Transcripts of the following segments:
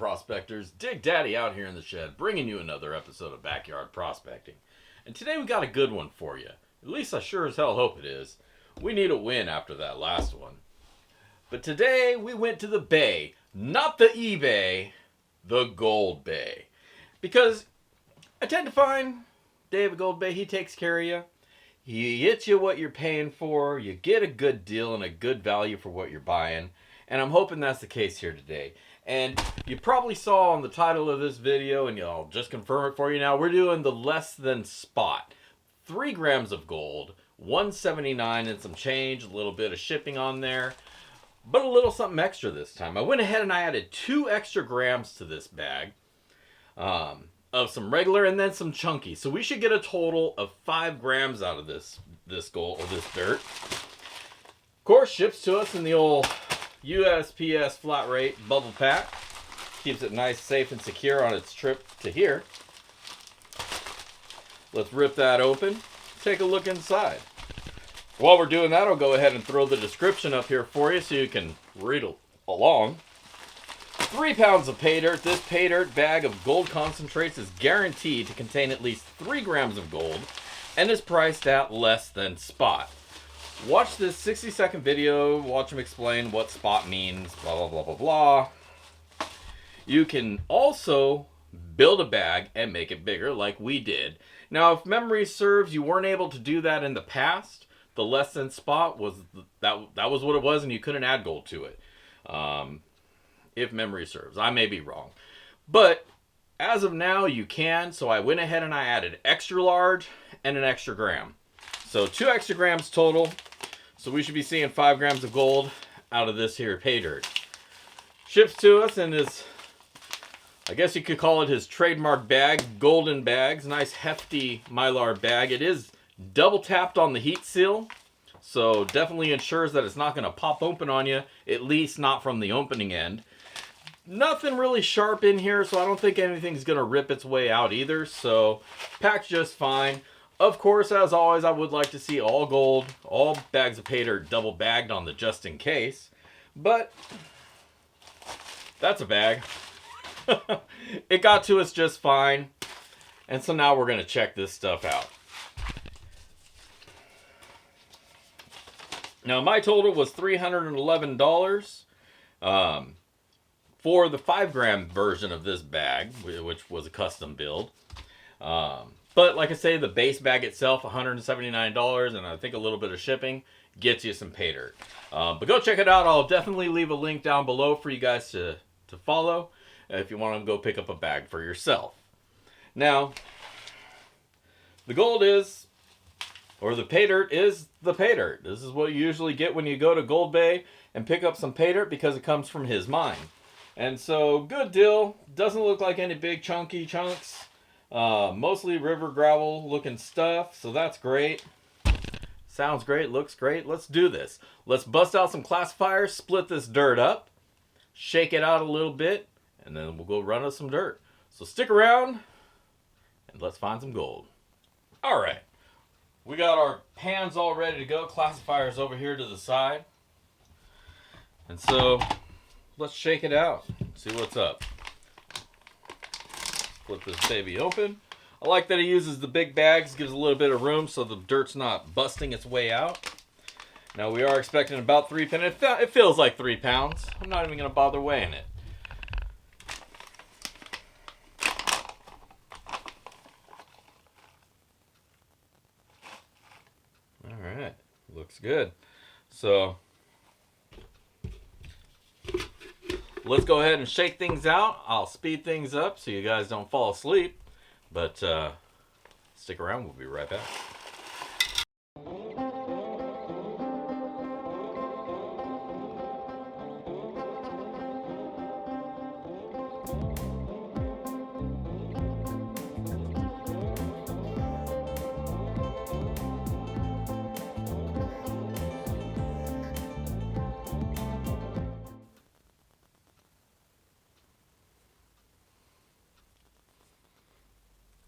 prospectors, Dig Daddy out here in the shed, bringing you another episode of Backyard Prospecting. And today we got a good one for you. At least I sure as hell hope it is. We need a win after that last one. But today we went to the bay, not the eBay, the Goldbay. Because I tend to find David Goldbay, he takes care of you. He gets you what you're paying for. You get a good deal and a good value for what you're buying. And I'm hoping that's the case here today. And you probably saw on the title of this video, and I'll just confirm it for you now, we're doing the less than spot. 3 grams of gold, $179 and some change, a little bit of shipping on there, but a little something extra this time. I went ahead and I added 2 extra grams to this bag of some regular and then some chunky. So we should get a total of 5 grams out of this gold or this dirt. Of course, ships to us in the old USPS flat rate bubble pack. Keeps it nice, safe, and secure on its trip to here. Let's rip that open. Take a look inside. While we're doing that, I'll go ahead and throw the description up here for you so you can read along. 3 pounds of pay dirt. This pay dirt bag of gold concentrates is guaranteed to contain at least 3 grams of gold and is priced at less than spot. Watch this 60-second video, watch him explain what spot means, blah, blah, blah, blah, blah. You can also build a bag and make it bigger like we did. Now, if memory serves, you weren't able to do that in the past. The less than spot was, that was what it was, and you couldn't add gold to it. If memory serves. I may be wrong. But as of now, you can. So I went ahead and I added extra large and an extra gram. So 2 extra grams total. So we should be seeing 5 grams of gold out of this here pay dirt. Ships to us in his, I guess you could call it his trademark bag, golden bags. Nice hefty Mylar bag. It is double tapped on the heat seal. So definitely ensures that it's not going to pop open on you, at least not from the opening end. Nothing really sharp in here, so I don't think anything's going to rip its way out either. So packed just fine. Of course, as always, I would like to see all gold, all bags of pay dirt double bagged on the just in case. But that's a bag. It got to us just fine. And so now we're going to check this stuff out. Now, my total was $311 for the 5 gram version of this bag, which was a custom build. But like I say, the base bag itself, $179, and I think a little bit of shipping gets you some pay dirt. But go check it out. I'll definitely leave a link down below for you guys to follow if you want to go pick up a bag for yourself. Now, the gold is, or the pay dirt is the pay dirt. This is what you usually get when you go to Goldbay and pick up some pay dirt because it comes from his mine. And so, good deal. Doesn't look like any big chunky chunks. Mostly river gravel looking stuff, so that's great. Sounds great, looks great. Let's do this. Let's bust out some classifiers, split this dirt up, shake it out a little bit, and then we'll go run us some dirt. So stick around, and let's find some gold. All right. We got our pans all ready to go. Classifiers over here to the side. And so, let's shake it out. See what's up. Flip this baby open. I like that he uses the big bags. Gives a little bit of room so the dirt's not busting its way out. Now, we are expecting about 3 pounds. It feels like 3 pounds. I'm not even going to bother weighing it. Alright, looks good. So, let's go ahead and shake things out. I'll speed things up so you guys don't fall asleep. But stick around, we'll be right back.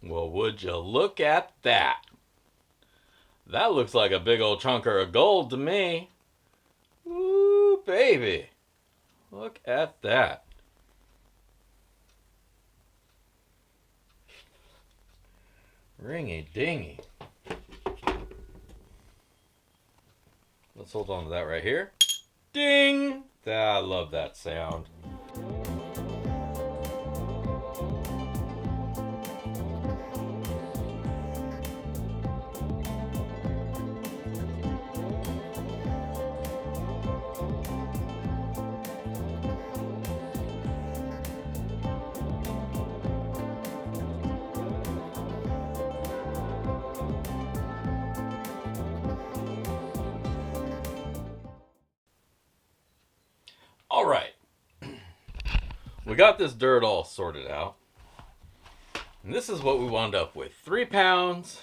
Well, would you look at that? That looks like a big old chunker of gold to me. Ooh, baby. Look at that. Ringy dingy. Let's hold on to that right here. Ding! I love that sound. All right, we got this dirt all sorted out, and this is what we wound up with. 3 pounds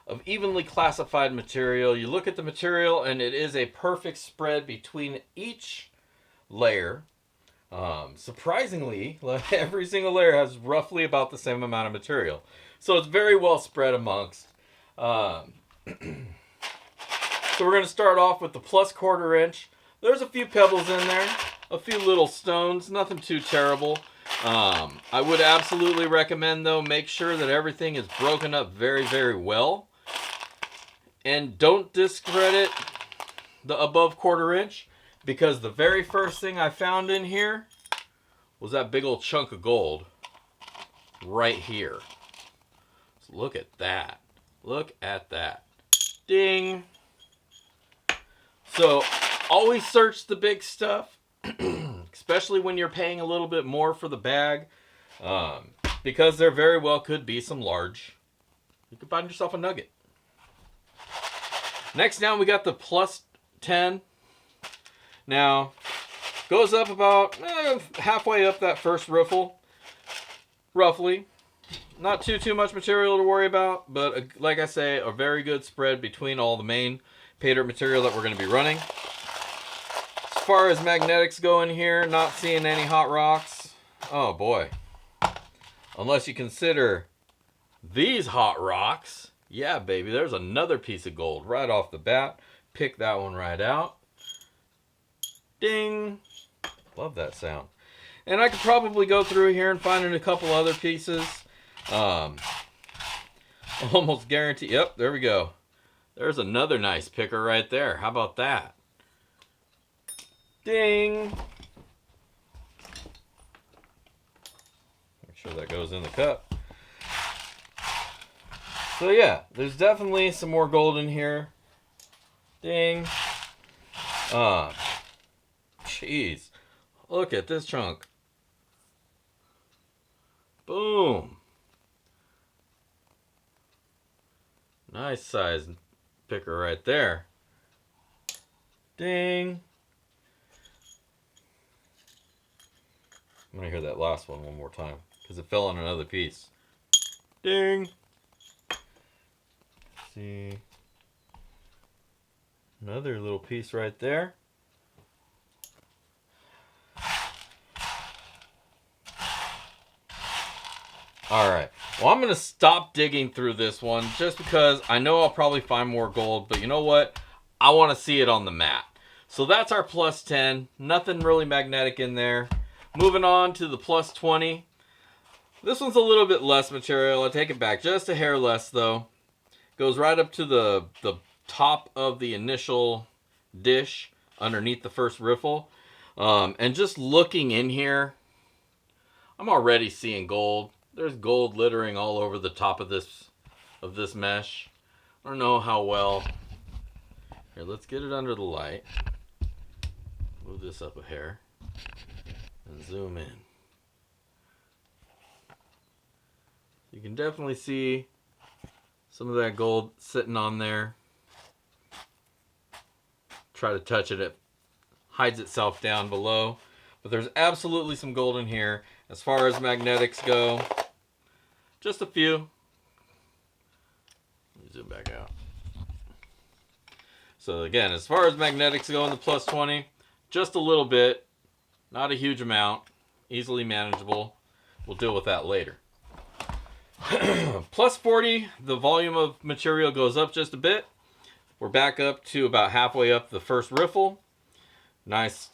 of evenly classified material. You look at the material, and it is a perfect spread between each layer. Surprisingly, every single layer has roughly about the same amount of material, so it's very well spread amongst. So we're going to start off with the plus 1/4 inch. There's a few pebbles in there. A few little stones, nothing too terrible. I would absolutely recommend, though, make sure that everything is broken up very, very well. And don't discredit the above 1/4 inch, because the very first thing I found in here was that big old chunk of gold right here. So look at that. Look at that. Ding. So always search the big stuff. Especially when you're paying a little bit more for the bag, because there very well could be some large. You could find yourself a nugget. Next down, we got the plus 10. Now, goes up about halfway up that first riffle, roughly. Not too much material to worry about, but like I say, a very good spread between all the main pay dirt material that we're going to be running. As far as magnetics go in here, not seeing any hot rocks. Oh boy. Unless you consider these hot rocks. Yeah, baby, there's another piece of gold right off the bat. Pick that one right out. Ding. Love that sound. And I could probably go through here and find a couple other pieces. Almost guarantee. Yep, there we go. There's another nice picker right there. How about that? Ding! Make sure that goes in the cup. So yeah, there's definitely some more gold in here. Ding. Jeez. Look at this chunk. Boom. Nice size picker right there. Ding. I'm going to hear that last one more time, because it fell on another piece. Ding! See. Another little piece right there. Alright. Well, I'm going to stop digging through this one, just because I know I'll probably find more gold, but you know what? I want to see it on the mat. So that's our plus 10. Nothing really magnetic in there. Moving on to the plus 20. This one's a little bit less material. I take it back. Just a hair less, though. Goes right up to the top of the initial dish underneath the first riffle. And just looking in here, I'm already seeing gold. There's gold littering all over the top of this mesh. I don't know how well. Here, let's get it under the light. Move this up a hair. And zoom in. You can definitely see some of that gold sitting on there. Try to touch it, it hides itself down below. But there's absolutely some gold in here. As far as magnetics go, just a few. Let me zoom back out. So again, as far as magnetics go in the plus 20, just a little bit. Not a huge amount, easily manageable. We'll deal with that later. Plus 40, the volume of material goes up just a bit. We're back up to about halfway up the first riffle. Nice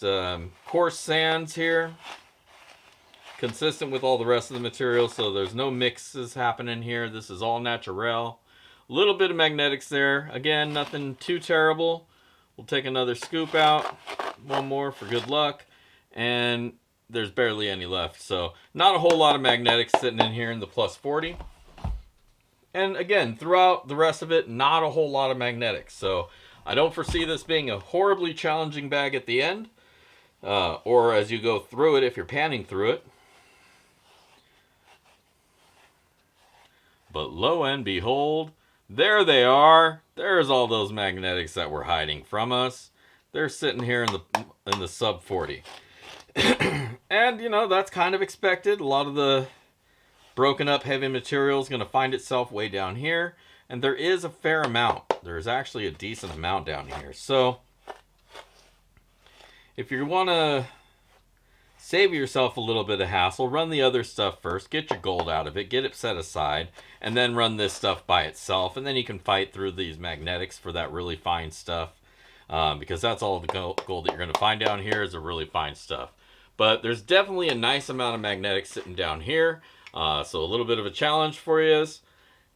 coarse sands here. consistent with all the rest of the material, so there's no mixes happening here. This is all natural. A little bit of magnetics there. Again, nothing too terrible. We'll take another scoop out. One more for good luck. And there's barely any left. So not a whole lot of magnetics sitting in here in the plus 40. And again, throughout the rest of it, not a whole lot of magnetics. So I don't foresee this being a horribly challenging bag at the end. Or as you go through it, if you're panning through it. But lo and behold, there they are. There's all those magnetics that were hiding from us. They're sitting here in the sub 40. And, you know, that's kind of expected. A lot of the broken up heavy material is going to find itself way down here. And there is a fair amount. There's actually a decent amount down here. So if you want to save yourself a little bit of hassle, run the other stuff first. Get your gold out of it. Get it set aside. And then run this stuff by itself. And then you can fight through these magnetics for that really fine stuff. Because that's all the gold that you're going to find down here is the really fine stuff. But there's definitely a nice amount of magnetics sitting down here. So a little bit of a challenge for you is.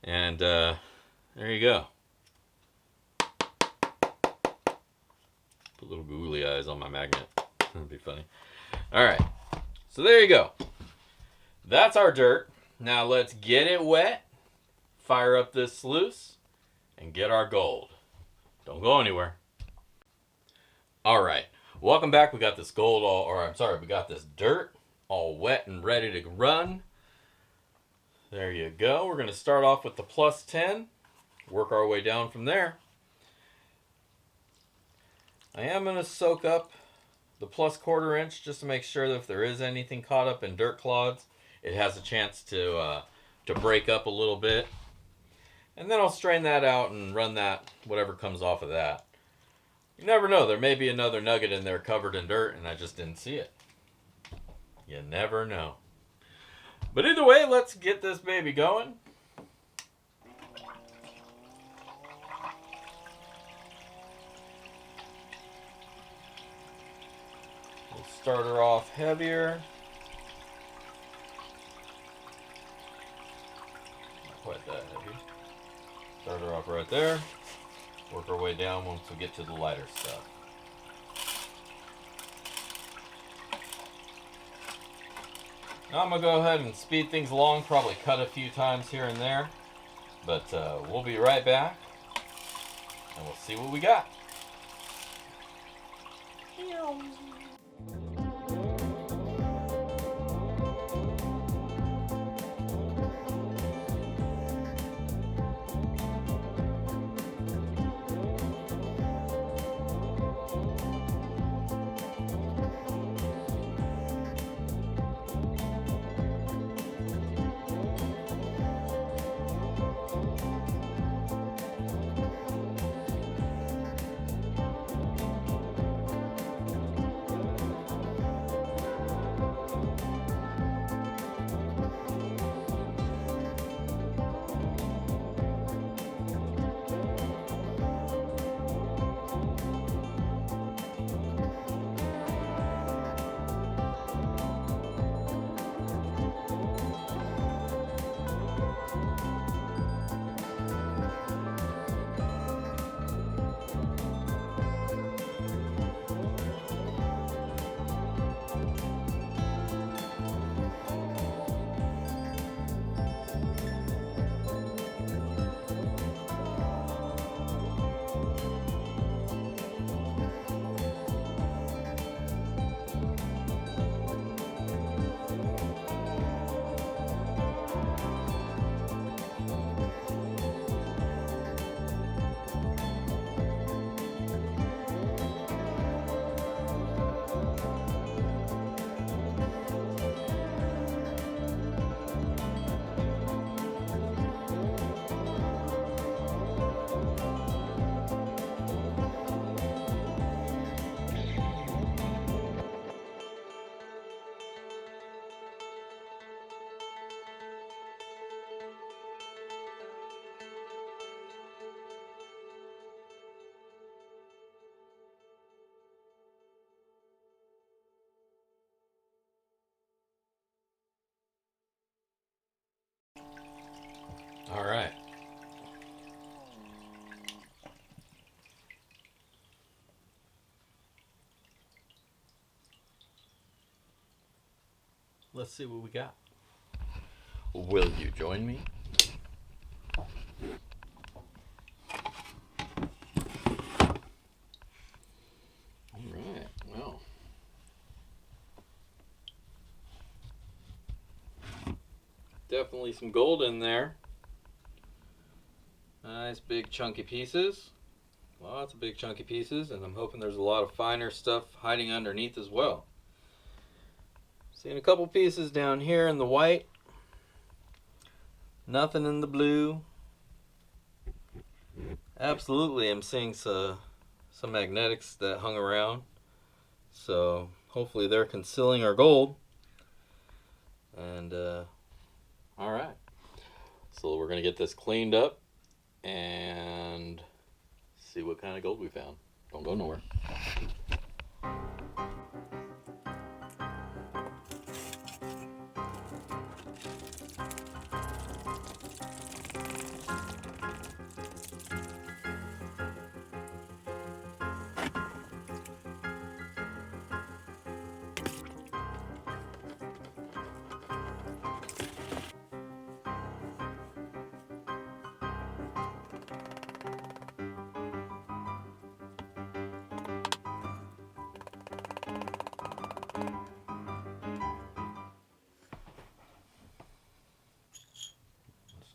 And there you go. Put little googly eyes on my magnet. That'd be funny. Alright. So there you go. That's our dirt. Now let's get it wet. Fire up this sluice. And get our gold. Don't go anywhere. Alright. Welcome back. We got this gold we got this dirt all wet and ready to run. There you go. We're going to start off with the plus 10. Work our way down from there. I am going to soak up the plus 1/4 inch just to make sure that if there is anything caught up in dirt clods, it has a chance to break up a little bit. And then I'll strain that out and run that, whatever comes off of that. You never know. There may be another nugget in there covered in dirt and I just didn't see it. You never know. But either way, let's get this baby going. We'll start her off heavier. Not quite that heavy. Start her off right there. Work our way down once we get to the lighter stuff. Now I'm going to go ahead and speed things along, probably cut a few times here and there. But we'll be right back and we'll see what we got. Let's see what we got. Will you join me? Alright, well. Definitely some gold in there. Nice big chunky pieces. Lots of big chunky pieces, and I'm hoping there's a lot of finer stuff hiding underneath as well. Seeing a couple pieces down here in the white. Nothing in the blue. Absolutely, I'm seeing some magnetics that hung around. So hopefully they're concealing our gold. And alright. So we're going to get this cleaned up and see what kind of gold we found. Don't go nowhere.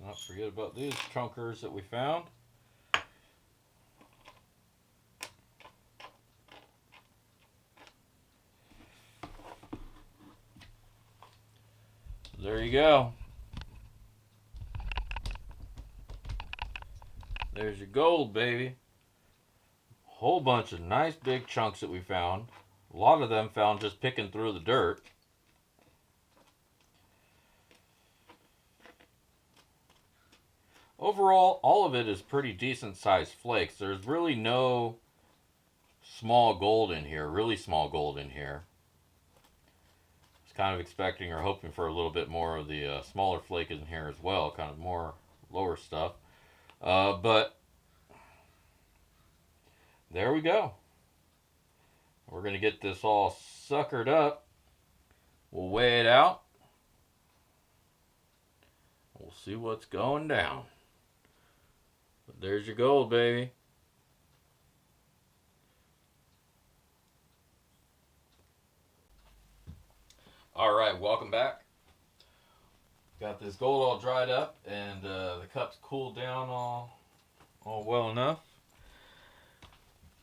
Not forget about these chunkers that we found. There you go. There's your gold, baby. Whole bunch of nice big chunks that we found. A lot of them found just picking through the dirt. Overall, all of it is pretty decent sized flakes. There's really no small gold in here, really small gold in here. I was kind of expecting or hoping for a little bit more of the smaller flake in here as well, kind of more lower stuff. But there we go. We're going to get this all suckered up. We'll weigh it out. We'll see what's going down. But there's your gold, baby. Alright, welcome back. Got this gold all dried up and the cups cooled down all well enough.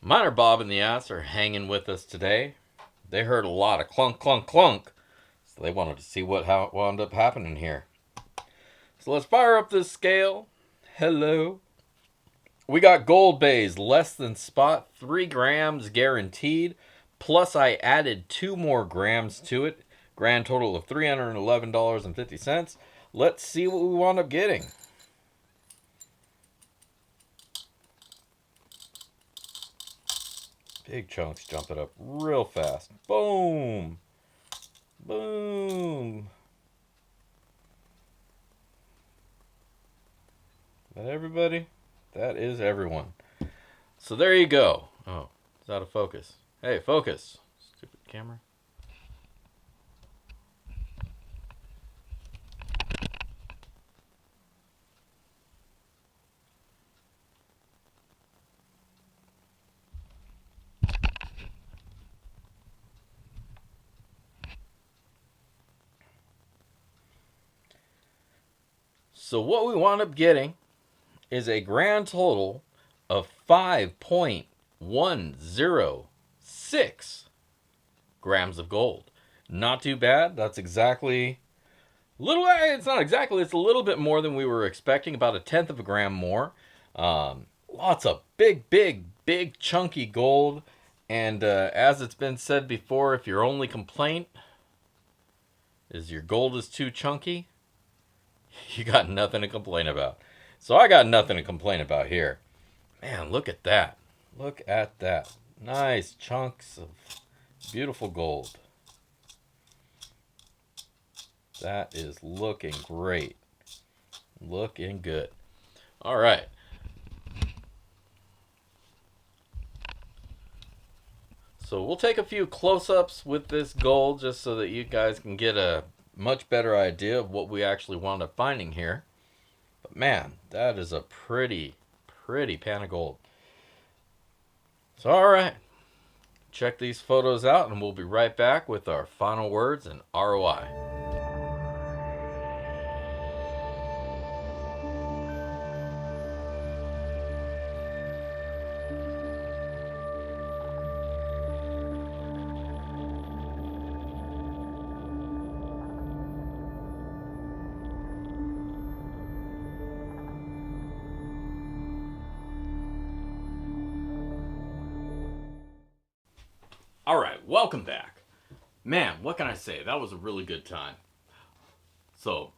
Miner Bob and the Ass are hanging with us today. They heard a lot of clunk, clunk, clunk. So they wanted to see how it wound up happening here. So let's fire up this scale. Hello. We got Goldbay's Less Than Spot, 3 grams guaranteed. Plus I added 2 more grams to it. Grand total of $311.50. Let's see what we wound up getting. Big chunks jumping up real fast. Boom. Boom. Is that everybody? That is everyone. So there you go. Oh, it's out of focus. Hey, focus. Stupid camera. So what we wound up getting is a grand total of 5.106 grams of gold. Not too bad. That's exactly it's not exactly, it's a little bit more than we were expecting, about 1/10 of a gram more. Lots of big chunky gold. And as it's been said before, if your only complaint is your gold is too chunky, you got nothing to complain about. So I got nothing to complain about here. Man, look at that. Look at that. Nice chunks of beautiful gold. That is looking great. Looking good. All right. So we'll take a few close-ups with this gold just so that you guys can get a much better idea of what we actually wound up finding here. But man, that is a pretty pan of gold. So alright, check these photos out and we'll be right back with our final words and ROI. Alright, welcome back. Man, what can I say? That was a really good time. So,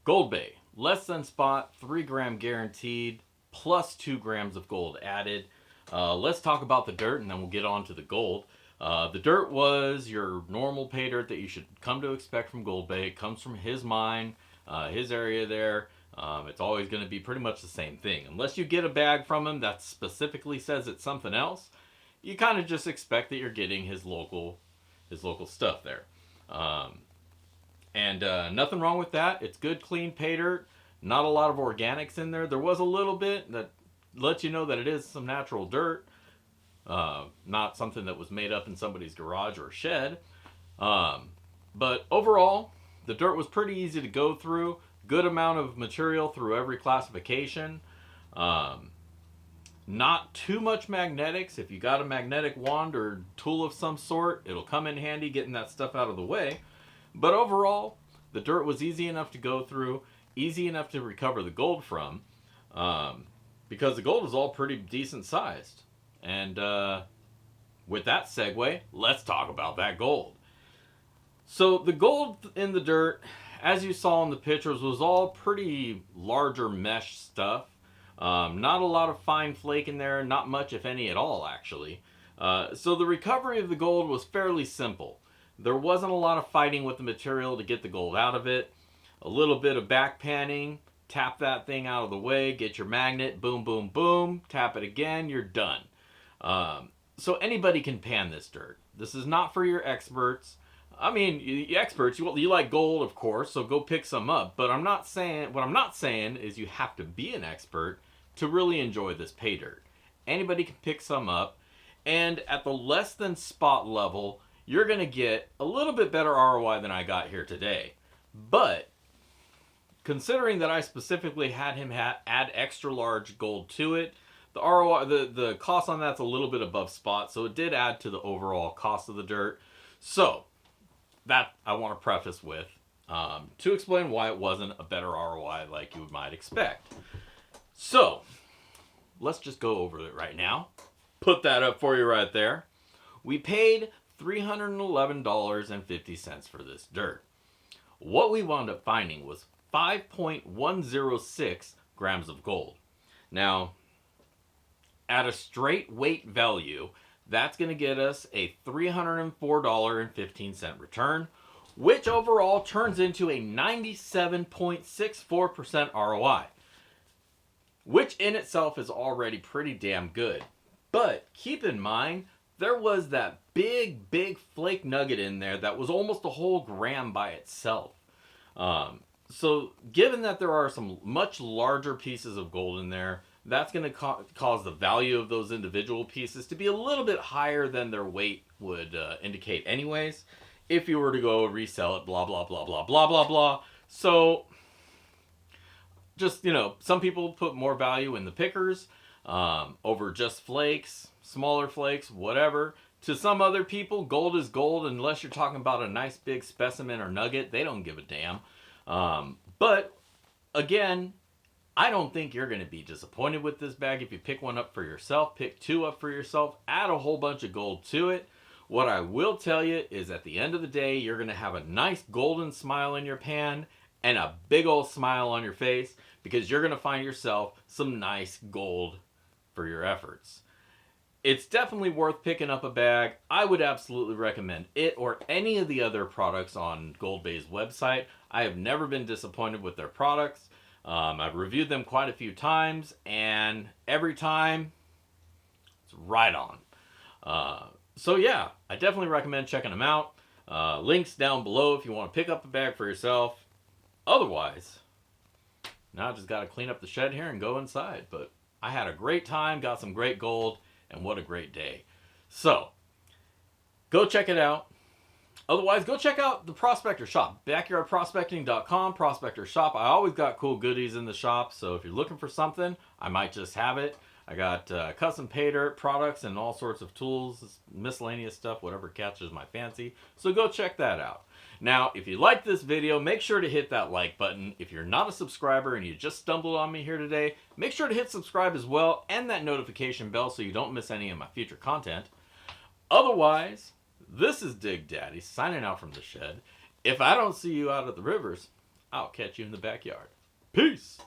Goldbay, less than spot, 3 gram guaranteed, plus 2 grams of gold added. Let's talk about the dirt and then we'll get on to the gold. The dirt was your normal pay dirt that you should come to expect from Goldbay. It comes from his mine, his area there. It's always going to be pretty much the same thing. Unless you get a bag from him that specifically says it's something else, you kind of just expect that you're getting his local stuff there. Nothing wrong with that. It's good, clean pay dirt. Not a lot of organics in there. There was a little bit that lets you know that it is some natural dirt. Not something that was made up in somebody's garage or shed. But overall, the dirt was pretty easy to go through. Good amount of material through every classification. Not too much magnetics. If you got a magnetic wand or tool of some sort, it'll come in handy getting that stuff out of the way. But overall, the dirt was easy enough to go through, easy enough to recover the gold from, because the gold is all pretty decent sized. And with that segue, let's talk about that gold. So the gold in the dirt, as you saw in the pictures, was all pretty larger mesh stuff. Not a lot of fine flake in there, not much if any at all actually. So the recovery of the gold was fairly simple. There wasn't a lot of fighting with the material to get the gold out of it. A little bit of back panning, tap that thing out of the way, get your magnet, boom, boom, boom, tap it again, you're done. So anybody can pan this dirt. This is not for your experts. I mean, you experts, you like gold, of course, so go pick some up. But what I'm not saying is you have to be an expert to really enjoy this pay dirt. Anybody can pick some up, and at the less than spot level, you're going to get a little bit better ROI than I got here today. But considering that I specifically had him add extra large gold to it, the ROI, the cost on that's a little bit above spot, so it did add to the overall cost of the dirt. So that I want to preface with to explain why it wasn't a better ROI like you might expect. So let's just go over it right now. Put that up for you right there. We paid $311.50 for this dirt. What we wound up finding was 5.106 grams of gold. Now, at a straight weight value, that's going to get us a $304.15 return, which overall turns into a 97.64% ROI, which in itself is already pretty damn good. But keep in mind, there was that big flake nugget in there that was almost a whole gram by itself. So given that there are some much larger pieces of gold in there, that's going to cause the value of those individual pieces to be a little bit higher than their weight would indicate anyways, if you were to go resell it, blah, blah, blah, blah, blah, blah, blah. So just, some people put more value in the pickers over just flakes, smaller flakes, whatever. To some other people, gold is gold unless you're talking about a nice big specimen or nugget. They don't give a damn. But again, I don't think you're going to be disappointed with this bag if you pick one up for yourself, pick two up for yourself, add a whole bunch of gold to it. What I will tell you is at the end of the day, you're going to have a nice golden smile in your pan and a big old smile on your face because you're going to find yourself some nice gold for your efforts. It's definitely worth picking up a bag. I would absolutely recommend it or any of the other products on Goldbay's website. I have never been disappointed with their products. I've reviewed them quite a few times, and every time, it's right on. So yeah, I definitely recommend checking them out. Links down below if you want to pick up a bag for yourself. Otherwise, now I just got to clean up the shed here and go inside. But I had a great time, got some great gold, and what a great day. So, go check it out. Otherwise, go check out the Prospector Shop, backyardprospecting.com, Prospector Shop. I always got cool goodies in the shop, so if you're looking for something, I might just have it. I got custom pay dirt products and all sorts of tools, miscellaneous stuff, whatever catches my fancy. So go check that out. Now, if you like this video, make sure to hit that like button. If you're not a subscriber and you just stumbled on me here today, make sure to hit subscribe as well and that notification bell so you don't miss any of my future content. Otherwise, this is Dig Daddy signing out from the shed. If I don't see you out at the rivers, I'll catch you in the backyard. Peace!